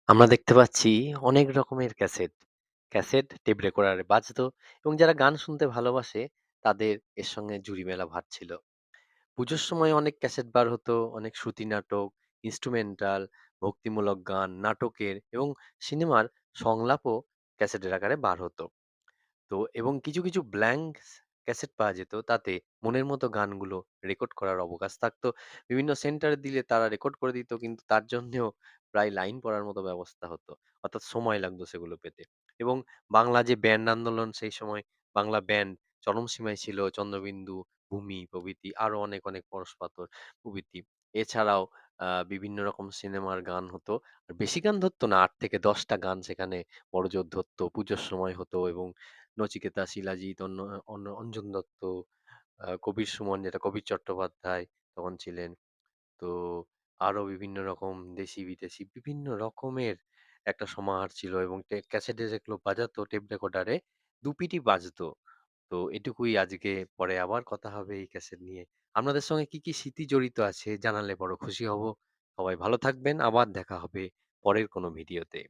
আমরা দেখতে পাচ্ছি অনেক রকমের ক্যাসেট। ক্যাসেট টেপ রেকর্ডারে বাজতো এবং যারা গান শুনতে ভালোবাসে তাদের এর সঙ্গে জুড়ি মেলা ভার ছিল। পুজোর সময় অনেক ক্যাসেট বার হতো, অনেক শ্রুতি নাটক, ইন্সট্রুমেন্টাল, ভক্তিমূলক গান, নাটকের এবং সিনেমার সংলাপও ক্যাসেটের আকারে বার হতো। তো এবং কিছু ব্ল্যাংক ক্যাসেট পাওয়া যেত। তাতে মনের মতো গানগুলো রেকর্ড করার অবকাশ থাকতো। বিভিন্ন সেন্টারে দিলে তারা রেকর্ড করে দিত, কিন্তু তার জন্যেও প্রায় লাইন পড়ার মতো ব্যবস্থা হতো। অর্থাৎ সময় লাগতো সেগুলো পেতে। এবং বাংলা যে ব্যান্ড আন্দোলন সেই সময় বাংলা ব্যান্ড চরম সীমায় ছিল। চন্দ্রবিন্দু, ভূমি প্রভৃতি আরো অনেক পরশপাথর প্রভৃতি। এছাড়াও বিভিন্ন রকম সিনেমার গান হতো। আর বেশি গান ধরতো না, ৮ থেকে ১০ টা গান সেখানে বড়জোর ধরতো। পুজোর সময় হতো এবং নচিকেতা, শিলাজিৎ, অঞ্জন দত্ত, কবির সুমন যেটা কবির চট্টোপাধ্যায় তখন ছিলেন। তো আরো বিভিন্ন রকম দেশি বিদেশি বিভিন্ন রকমের একটা সমাহার ছিল এবং ক্যাসেটে যেগুলো বাজাতো টেপ রেকর্ডারে দুপিটি বাজতো। তো এটুকুই আজকে, পরে আবার কথা হবে এই ক্যাসেট নিয়ে। আপনাদের সঙ্গে কি কি স্মৃতি জড়িত আছে জানালে বড় খুশি হব। সবাই ভালো থাকবেন, আবার দেখা হবে পরের কোনো ভিডিওতে।